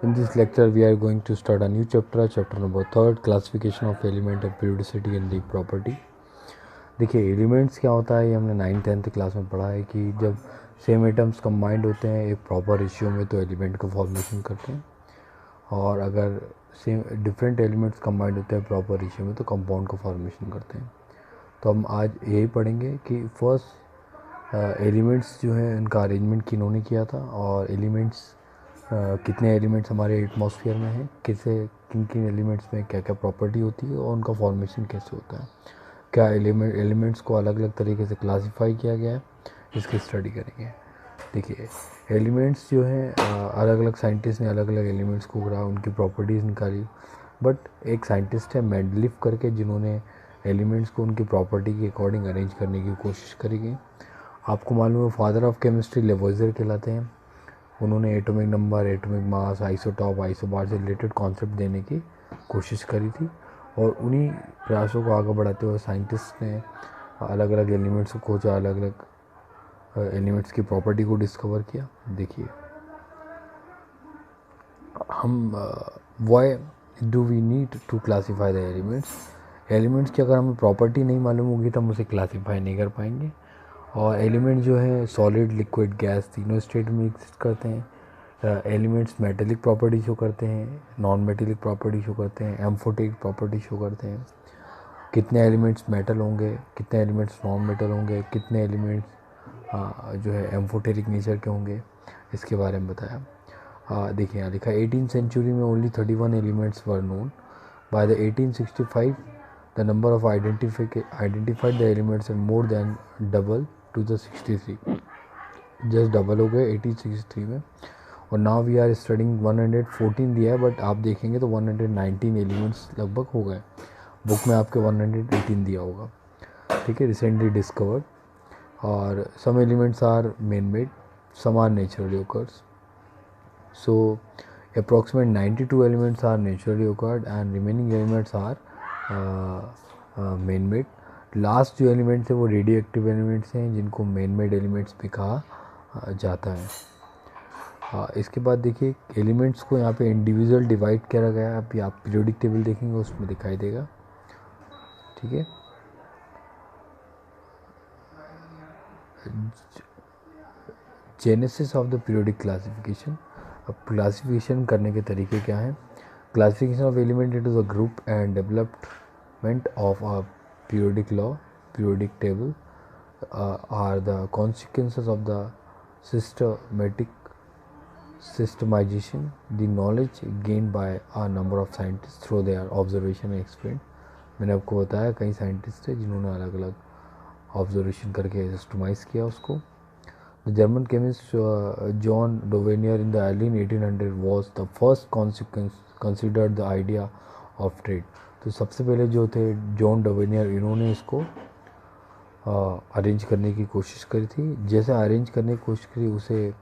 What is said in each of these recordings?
In this lecture, we are going to start a new chapter, chapter number 3, classification of element and periodicity and the property. देखिए elements क्या होता है, ये हमने 9th-10th class में पढ़ा है कि जब सेम एटम्स कंबाइंड होते हैं एक प्रॉपर रेशियो में तो एलिमेंट का फॉर्मेशन करते हैं, और अगर सेम डिफरेंट एलिमेंट्स कंबाइंड होते हैं प्रॉपर रेशियो में तो कंपाउंड का फॉर्मेशन करते हैं. तो हम आज यही पढ़ेंगे कि फर्स्ट एलिमेंट्स जो है इनका अरेंजमेंट किन्होंने किया था, और एलिमेंट्स कितने एलिमेंट्स हमारे एटमॉस्फेयर में हैं, किन किन एलिमेंट्स में क्या क्या प्रॉपर्टी होती है और उनका फॉर्मेशन कैसे होता है, क्या एलिमेंट्स को अलग अलग तरीके से क्लासिफाई किया गया है, इसकी स्टडी करेंगे. देखिए एलिमेंट्स जो हैं अलग अलग साइंटिस्ट ने अलग अलग एलिमेंट्स को करा, उनकी प्रॉपर्टीज़ निकाली. बट एक साइंटिस्ट है मेंडलीफ करके जिन्होंने एलिमेंट्स को उनकी प्रॉपर्टी के अकॉर्डिंग अरेंज करने की कोशिश करी गई. आपको मालूम है फादर ऑफ केमिस्ट्री लेवोइजर कहलाते हैं. उन्होंने atomic number, atomic mass, isotope, isobar से रिलेटेड कॉन्सेप्ट देने की कोशिश करी थी, और उन्हीं प्रयासों को आगे बढ़ाते हुए साइंटिस्ट ने अलग अलग एलिमेंट्स को खोजा, अलग अलग एलिमेंट्स की प्रॉपर्टी को डिस्कवर किया. देखिए हम why do we need to classify the elements की अगर हमें प्रॉपर्टी नहीं मालूम होगी तो हम उसे क्लासीफाई नहीं कर पाएंगे. और एलिमेंट जो है सॉलिड, लिक्विड, गैस तीनों स्टेट में एग्जिस्ट करते हैं. एलिमेंट्स मेटेलिक प्रॉपर्टी शो करते हैं, नॉन मेटेलिक प्रॉपर्टी शो करते हैं, एम्फोटेरिक प्रॉपर्टी शो करते हैं. कितने एलिमेंट्स मेटल होंगे, कितने एलिमेंट्स नॉन मेटल होंगे, कितने एलिमेंट्स जो है एम्फोटेरिक नेचर के होंगे, इसके बारे में बताया. देखिए यहाँ लिखा 18th सेंचुरी में only 31 elements were known. By the 1865 the number of identified the elements and more than double two the 63. Just double हो गए 1863 में. और नाउ वी आर स्टडिंग 114 दिया है, बट आप देखेंगे तो 119 एलिमेंट्स लगभग हो गए. बुक में आपके 118 दिया होगा. ठीक है, रिसेंटली डिस्कवर्ड. और some elements are man made, some are naturally occurs. So approximate 92 elements are naturally occurred and remaining elements are man made. Last जो एलिमेंट्स हैं वो रेडियो एक्टिव एलिमेंट्स हैं जिनको मैन मेड एलिमेंट्स भी कहा जाता है. इसके बाद देखिए एलिमेंट्स को यहाँ पे इंडिविजुअल डिवाइड किया गया है. अभी आप पीरियोडिक टेबल देखेंगे उसमें दिखाई देगा. ठीक है, genesis of the periodic classification. अब क्लासिफिकेशन करने के तरीके क्या हैं. Classification of element into the group and development of a periodic law, periodic table are the consequences of the systematic systemization, the knowledge gained by a number of scientists through their observation and experiment. मैंने आपको बताया कई scientist हैं जिन्होंने अलग अलग observation करके systemise किया उसको. The German chemist John Dovenier in the early 1800 was the first considered the idea of trade. तो सबसे पहले जो थे जॉन डोवेनियर, इन्होंने इसको अरेंज करने की कोशिश करी थी. जैसे अरेंज करने की कोशिश करी उसे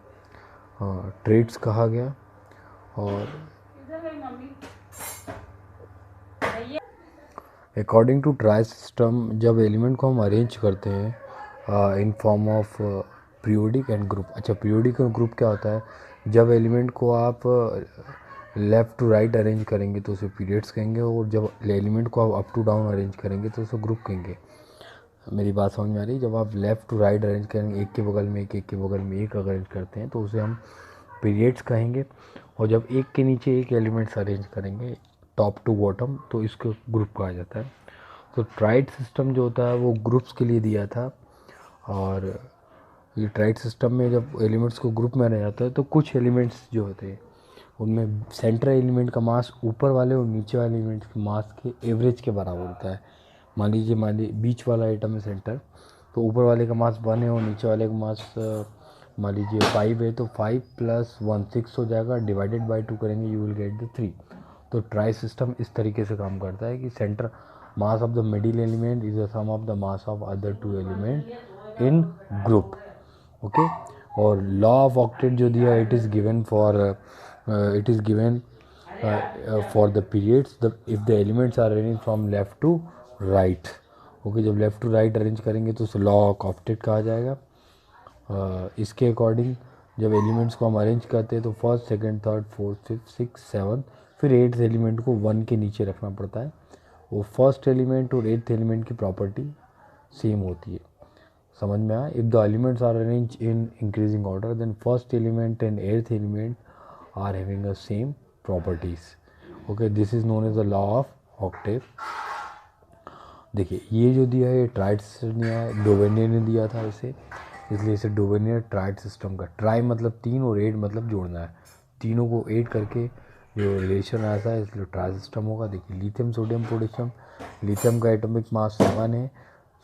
ट्रेड्स कहा गया. और अकॉर्डिंग टू ट्राई सिस्टम जब एलिमेंट को हम अरेंज करते हैं in form of periodic and group. अच्छा, पीरियोडिक और ग्रुप क्या होता है. जब एलिमेंट को आप लेफ़्ट टू राइट अरेंज करेंगे तो उसे पीरियड्स कहेंगे, और जब एलिमेंट को आप अप टू डाउन अरेंज करेंगे तो उसे ग्रुप कहेंगे. मेरी बात समझ में आ रही. जब आप लेफ़्ट टू राइट अरेंज करेंगे, एक के बगल में एक, एक के बगल में एक अरेंज करते हैं तो उसे हम पीरियड्स कहेंगे. और जब एक के नीचे एक एलिमेंट्स अरेंज करेंगे टॉप टू बॉटम तो इसको ग्रुप कहा जाता है. तो ट्राइड सिस्टम जो होता है वो ग्रुप्स के लिए दिया था. और ये ट्राइड सिस्टम में जब एलिमेंट्स को ग्रुप में रह जाता है तो कुछ एलिमेंट्स जो होते हैं उनमें सेंट्रल एलिमेंट का मास ऊपर वाले और नीचे वाले एलिमेंट्स के मास के एवरेज के बराबर होता है. मान लीजिए बीच वाला आइटम है सेंटर, तो ऊपर वाले का मास 1 है और नीचे वाले का मास मान लीजिए 5 है, तो 5 + 1 6 हो जाएगा. डिवाइडेड बाय 2 करेंगे यू विल गेट द 3. तो ट्राई सिस्टम इस तरीके से काम करता है कि centre mass of the middle element is the sum of the mass of other 2 element in group. Okay. और लॉ ऑफ ऑक्टेट जो दिया it is given for for the periods if the elements are arrange from left to right. Okay, जब left to right arrange करेंगे तो उसे law of octet कहा जाएगा. इसके अकॉर्डिंग जब एलिमेंट्स को हम अरेंज करते हैं तो first second third fourth fifth six seven, फिर एट्थ एलिमेंट को 1 के नीचे रखना पड़ता है। वो फर्स्ट एलिमेंट और एट्थ एलिमेंट की प्रॉपर्टी सेम होती है। समझ में आया? If the elements are arrange in increasing order then first element and eighth element are having a same properties. Okay, this is known as the law of octave. देखिए ये जो दिया है ये ट्राइड सिस्टम दिया है, डोवेनियर ने दिया था इसे, इसलिए इसे डोवेनियर ट्राइड सिस्टम का, ट्राई मतलब 3 और 8 मतलब जोड़ना है, तीनों को 8 करके जो रिलेशन आता है इसलिए ट्राई सिस्टम होगा। देखिए लिथियम सोडियम पोटेशियम, लिथियम का एटॉमिक मास 7 है,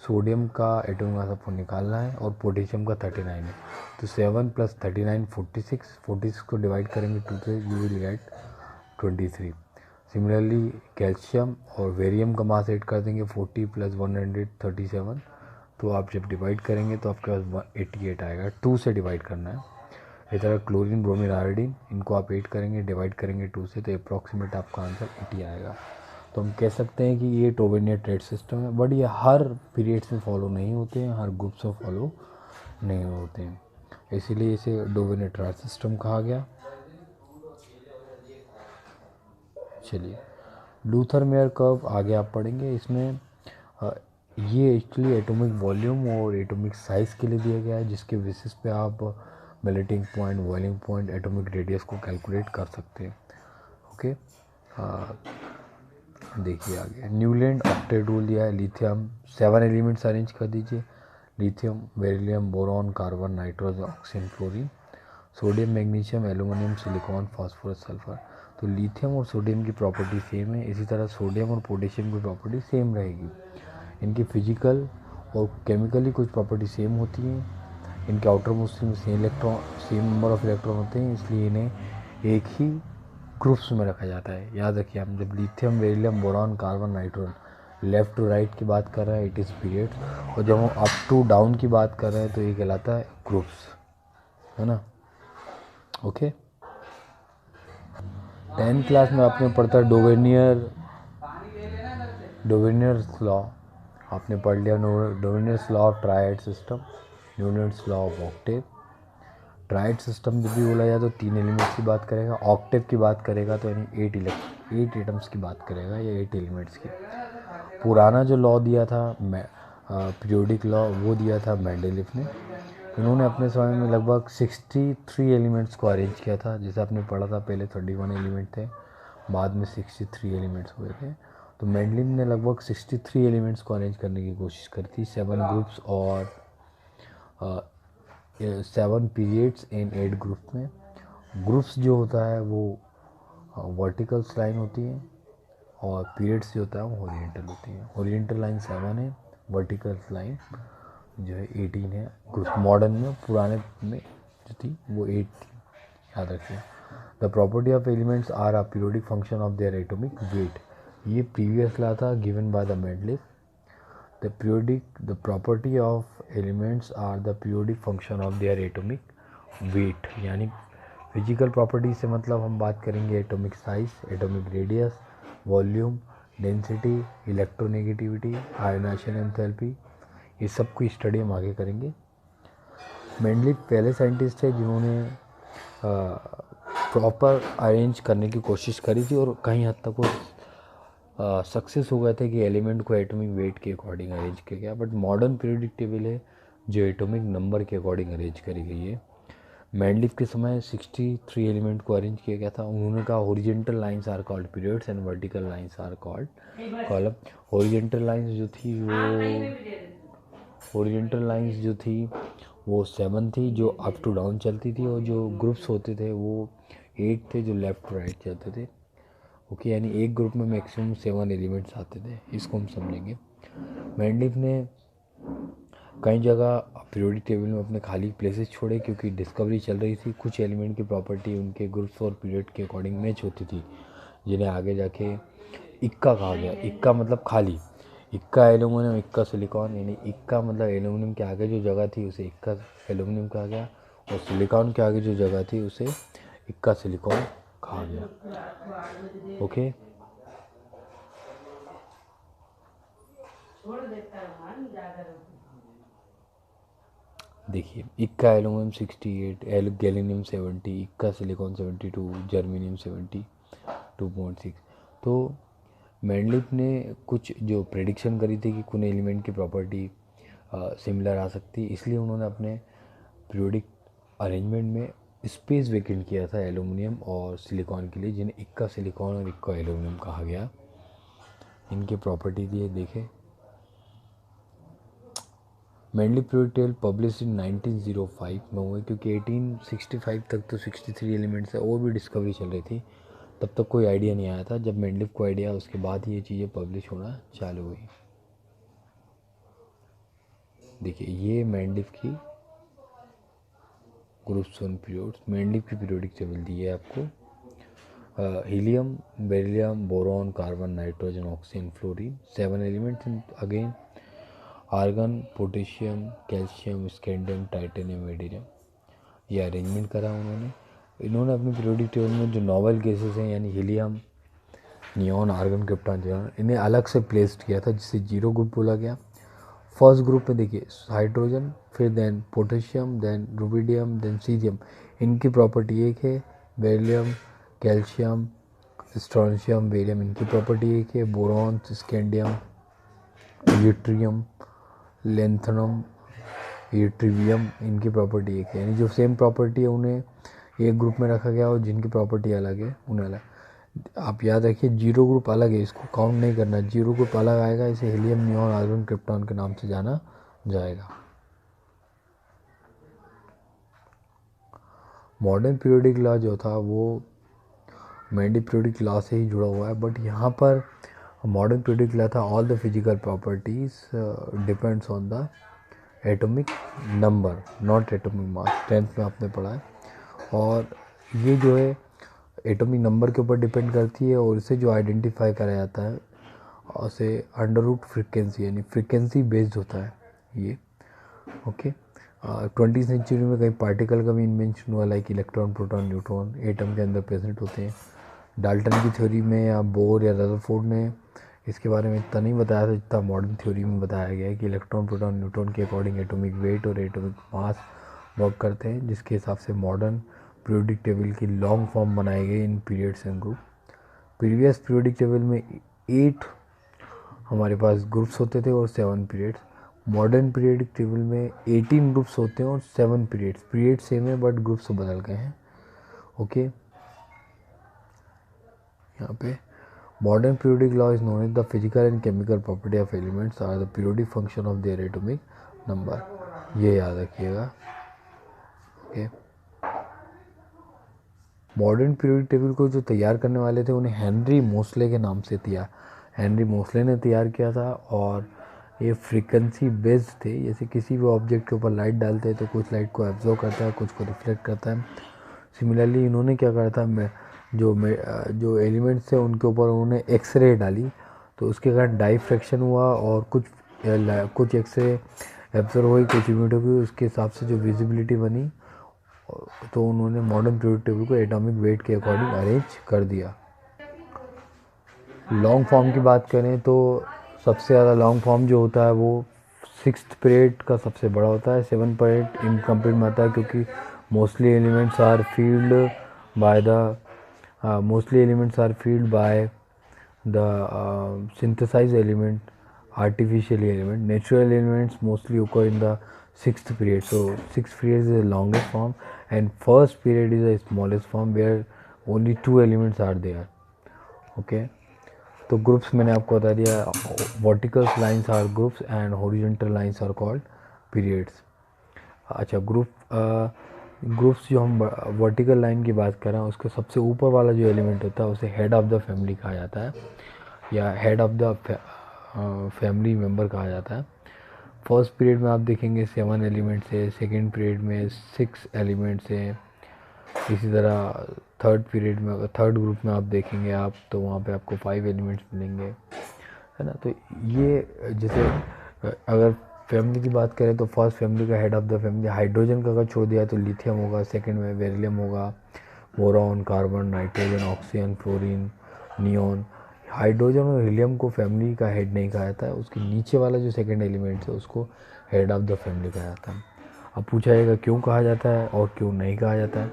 सोडियम का एटॉमिक मास आपको निकालना है और पोटेशियम का 39 है। तो 7 + 39 46, 46 को डिवाइड करेंगे 2 से, you will get 23। Similarly calcium और वेरियम का मास ऐड कर देंगे 40 + 137, तो आप जब डिवाइड करेंगे तो आपके पास 88 आएगा, 2 से डिवाइड करना है। इस तरह क्लोरीन ब्रोमीन आयोडीन, इनको आप 8 करेंगे, डिवाइड करेंगे 2 से, तो अप्रॉक्सीमेट आपका आंसर 80 आएगा। तो हम कह सकते हैं कि ये टोवेनियर ट्रेड सिस्टम है, बट ये हर पीरियड्स में फॉलो नहीं होते हैं, हर ग्रुप्स में फॉलो नहीं होते हैं, इसीलिए इसे डोवेनियर ट्रेड सिस्टम कहा गया। चलिए लूथर मेयर कर्व आगे आप पढ़ेंगे। इसमें ये एक्चुअली एटॉमिक वॉल्यूम और एटॉमिक साइज़ के लिए दिया गया है, जिसके बेसिस पे आप melting point, boiling point, atomic radius को कैलकुलेट कर सकते हैं। ओके, देखिए आगे न्यूलैंड ऑक्टेट रूल दिया है। लिथियम 7 एलिमेंट्स अरेंज कर दीजिए, lithium, beryllium, boron, carbon, nitrogen, oxygen, fluorine, sodium, magnesium, aluminium, silicon, phosphorus, sulphur. तो लिथियम और सोडियम की प्रॉपर्टी सेम है, इसी तरह सोडियम और पोटेशियम की प्रॉपर्टी सेम रहेगी। इनकी फिजिकल और केमिकली कुछ प्रॉपर्टी सेम होती हैं, इनके आउटर मोस्ट में सेम नंबर ऑफ इलेक्ट्रॉन होते हैं, इसलिए इन्हें एक ही ग्रुप्स में रखा जाता है। याद रखिए, हम जब lithium, beryllium, boron, carbon, nitrogen left to right की बात कर रहे हैं इट इज़ पीरियड्स, और जब हम अप टू डाउन की बात कर रहे हैं तो ये कहलाता है ग्रुप्स, है ना। ओके, 10th क्लास में आपने पढ़ता है डोवेनियर्स लॉ, आपने पढ़ लिया Dobereiner's law of triad system, Newton's law of octave. Triad system जब भी बोला जाए तो 3 एलिमेंट्स की बात करेगा, ऑक्टेव की बात करेगा तो यानी 8 एटम्स की बात करेगा या 8 एलिमेंट्स की। पुराना जो लॉ दिया था पीरियोडिक लॉ, वो दिया था मेंडेलीफ ने। इन्होंने अपने समय में लगभग 63 एलिमेंट्स को अरेंज किया था, जैसे आपने पढ़ा था पहले 31 एलिमेंट थे, बाद में 63 एलिमेंट्स हुए थे। तो मेंडलीफ ने लगभग 63 एलिमेंट्स को अरेंज करने की कोशिश करी थी, 7 ग्रुप्स और 7 पीरियड्स इन 8 ग्रुप में। ग्रुप्स जो होता है वो वर्टिकल लाइन होती है और पीरियड्स जो होता है वो हॉरिजॉन्टल होती है। हॉरिजॉन्टल लाइन 7 है, वर्टिकल लाइन जो है 18 है। ग्रुप मॉडर्न में, पुराने में जो थी वो 8 थी, याद रखिए। The property of elements are a periodic function of their atomic weight, ये प्रीवियस ला था given by the Mendeleev. The property of elements are the periodic function of their atomic weight, यानी फिजिकल प्रॉपर्टी से मतलब हम बात करेंगे atomic size, atomic radius, volume, density, electronegativity, ionisation enthalpy, ये सब की स्टडी हम आगे करेंगे। मेंडलीफ पहले साइंटिस्ट थे जिन्होंने प्रॉपर अरेंज करने की कोशिश करी थी और कहीं हद तक वो सक्सेस हो गए थे कि एलिमेंट को एटॉमिक वेट के अकॉर्डिंग अरेंज किया गया। बट मॉडर्न पीरियोडिक टेबल है जो एटॉमिक नंबर के अकॉर्डिंग अरेंज करी गई है। मेंडलीफ के समय 63 एलिमेंट को अरेंज किया गया था। उन्होंने कहा horizontal lines are called periods and vertical lines are called column. Horizontal lines जो थी वो 7 थी जो अप टू डाउन चलती थी, और जो ग्रुप्स होते थे वो 8 थे जो लेफ़्ट टू राइट चलते थे। ओके, यानी एक ग्रुप में मैक्सिमम 7 एलिमेंट्स आते थे, इसको हम समझेंगे। मेंडलीफ ने कई जगह पीरियोडिक टेबल में अपने खाली प्लेसेस छोड़े क्योंकि डिस्कवरी चल रही थी। कुछ एलिमेंट की प्रॉपर्टी उनके ग्रुप्स और पीरियड के अकॉर्डिंग मैच होती थी, जिन्हें आगे जाके इक्का कहा गया। इक्का मतलब खाली, इक्का एल्यूमिनियम, इक्का सिलिकॉन, यानी इक्का मतलब एल्यूमिनियम के आगे जो जगह थी उसे इक्का एल्यूमिनियम कहा गया, और सिलिकॉन के आगे जो जगह थी उसे इक्का सिलिकॉन कहा गया। ओके, देखिए इक्का एल्यूमिनियम 68, गैलीनियम 70, इक्का सिलिकॉन 72, जर्मेनियम 72.6। तो मेंडलीफ ने कुछ जो प्रेडिक्शन करी थी कि कुछ एलिमेंट की प्रॉपर्टी सिमिलर आ सकती, इसलिए उन्होंने अपने पीरियोडिक अरेंजमेंट में स्पेस वेकेंट किया था एल्यूमिनियम और सिलिकॉन के लिए, जिन्हें इक्का सिलिकॉन और इक्का एल्यूमिनियम कहा गया। इनकी प्रॉपर्टी दिए देखें। Mendeleev periodic table publish in 1905 में हुए, क्योंकि 1865 तक तो 63 एलिमेंट्स है और भी डिस्कवरी चल रही थी, तब तक कोई आइडिया नहीं आया था। जब मेंडलीफ को आइडिया, उसके बाद ये चीज़ें पब्लिश होना चालू हुई। देखिए ये मेंडलीफ की ग्रुप्स वन पीरियोड्स, मेंडलीफ की पीरियोडिक टेबल दी है आपको। Helium, beryllium, boron, carbon, nitrogen, oxygen, fluorine, 7 elements again. Argon, potassium, calcium, scandium, titanium, vanadium. ये अरेंजमेंट करा उन्होंने। इन्होंने अपनी पीरियोडिक टेबल में जो नॉवल केसेस हैं, यानी हीलियम, नियॉन, आर्गन, क्रिप्टॉन, जिरॉन, इन्हें अलग से प्लेस्ड किया था, जिसे जीरो ग्रुप बोला गया। फर्स्ट ग्रुप में देखिए हाइड्रोजन, फिर then potassium, then rubidium, then caesium. इनकी प्रॉपर्टी एक है। बेरिलियम, कैल्शियम, स्ट्रोंशियम, बेरियम, इनकी प्रॉपर्टी एक है। Boron, scandium, yttrium, lanthanum, ytterbium, इनकी प्रॉपर्टी एक है। यानी जो सेम प्रॉपर्टी है उन्हें एक ग्रुप में रखा गया और जिनकी प्रॉपर्टी अलग है उन्हें अलग। आप याद रखिए जीरो ग्रुप अलग है, इसको काउंट नहीं करना। जीरो ग्रुप अलग आएगा, इसे हीलियम, नियॉन, आर्गन, क्रिप्टॉन के नाम से जाना जाएगा। मॉडर्न पीरियोडिक लॉ जो था वो मेंडलीफ पीरियोडिक लॉ से ही जुड़ा हुआ है, बट यहाँ पर मॉडर्न पीरियोडिक लॉ था all the physical properties depends on the atomic number, not atomic mass. 10th में आपने पढ़ा है। और ये जो है एटॉमिक नंबर के ऊपर डिपेंड करती है, और इसे जो आइडेंटिफाई करा जाता है उसे अंडर रूट फ्रिक्वेंसी, यानी फ्रिक्वेंसी बेस्ड होता है ये। ओके। 20th सेंचुरी में कई पार्टिकल का भी इन्वेंशन हुआ, like electron, proton, neutron atom के अंदर प्रेजेंट होते हैं। डाल्टन की थ्योरी में या बोर या रदरफोर्ड ने इसके बारे में इतना नहीं बताया था जितना मॉडर्न थ्योरी में बताया गया है, कि इलेक्ट्रॉन, प्रोटॉन, न्यूट्रॉन के अकॉर्डिंग एटॉमिक वेट और एटॉमिक मास वर्क करते हैं, जिसके हिसाब से मॉडर्न पीरियोडिक टेबल की लॉन्ग फॉर्म बनाई गई in periods and group. Previous periodic table में 8 हमारे पास ग्रुप्स होते थे और 7 पीरियड्स। मॉडर्न पीरियोडिक टेबल में 18 ग्रुप्स होते हैं और 7 पीरियड्स। पीरियड सेम है बट ग्रुप्स बदल गए हैं। ओके। यहाँ पे modern periodic law is known as the physical and chemical property of elements are the periodic function of their atomic number. ये याद रखिएगा। ओके। मॉडर्न पीरियोडिक टेबल को जो तैयार करने वाले थे उन्हें हेनरी मोसले के नाम से हेनरी मोसले ने तैयार किया था, और ये फ्रीक्वेंसी बेस्ड थे। जैसे किसी भी ऑब्जेक्ट के ऊपर लाइट डालते हैं तो कुछ लाइट को एब्जॉर्ब करता है, कुछ को रिफ्लेक्ट करता है। सिमिलरली इन्होंने क्या करा था, जो एलिमेंट्स थे उनके ऊपर उन्होंने एक्सरे डाली, तो उसके कारण डाइफ्रैक्शन हुआ और कुछ एक्सरे एब्जॉर्ब हुई, कुछ इमिट हुई। उसके हिसाब से जो विजिबिलिटी बनी, तो उन्होंने मॉडर्न पीरियोडिक टेबल को एटॉमिक वेट के अकॉर्डिंग अरेंज कर दिया। लॉन्ग फॉर्म की बात करें तो सबसे ज़्यादा लॉन्ग फॉर्म जो होता है वो 6th पीरियड का सबसे बड़ा होता है। 7th पीरियड इनकम्प्लीट में आता है, क्योंकि mostly elements are filled by the synthesized element, artificial element. Natural elements mostly occur in the 6th period. So 6th period is the longest form, and first period is the smallest form, where only 2 elements are there. Okay. तो groups मैंने आपको बता दिया, vertical lines are groups and horizontal lines are called periods. अच्छा, groups जो हम vertical line की बात कर रहे हैं, उसके सबसे ऊपर वाला जो एलिमेंट होता है उसे हेड ऑफ द फैमिली कहा जाता है, या head of the family member कहा जाता है। फर्स्ट पीरियड में आप देखेंगे 7 एलिमेंट्स है, सेकेंड पीरियड में 6 एलिमेंट्स हैं। इसी तरह थर्ड पीरियड में, थर्ड ग्रुप में आप देखेंगे आप, तो वहाँ पे आपको 5 एलिमेंट्स मिलेंगे, है ना। तो ये जैसे अगर फैमिली की बात करें तो फर्स्ट फैमिली का head of the family hydrogen का अगर छोड़ दिया तो लिथियम होगा, सेकंड में बेरिलियम होगा, boron, carbon, nitrogen, oxygen, fluorine, neon. Hydrogen और हीलियम को फैमिली का हेड नहीं कहा जाता है, उसके नीचे वाला जो सेकंड एलिमेंट है उसको हेड ऑफ द फैमिली कहा जाता है। अब पूछा जाएगा क्यों कहा जाता है और क्यों नहीं कहा जाता है।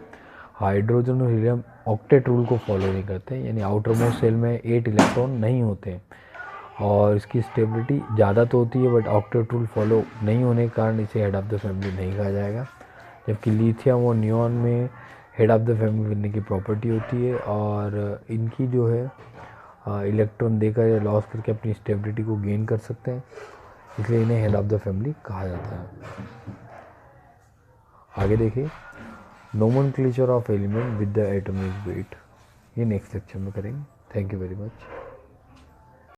हाइड्रोजन और हीलियम ऑक्टेट रूल को फॉलो नहीं करते, यानी आउटर मोस्ट शेल में 8 इलेक्ट्रॉन नहीं होते और इसकी स्टेबिलिटी ज़्यादा तो होती है, बट ऑक्टेट रूल फॉलो नहीं होने के कारण इसे हेड ऑफ द फैमिली नहीं कहा जाएगा। जबकि लिथियम और नियॉन में हेड ऑफ द फैमिली बनने की प्रॉपर्टी होती है और इनकी जो है इलेक्ट्रॉन देकर या लॉस करके अपनी स्टेबिलिटी को गेन कर सकते हैं, इसलिए इन्हें हेड ऑफ द फैमिली कहा जाता है। आगे देखिए, nomenclature of element with the atomic weight, ये नेक्स्ट लेक्चर में करेंगे। Thank you very much.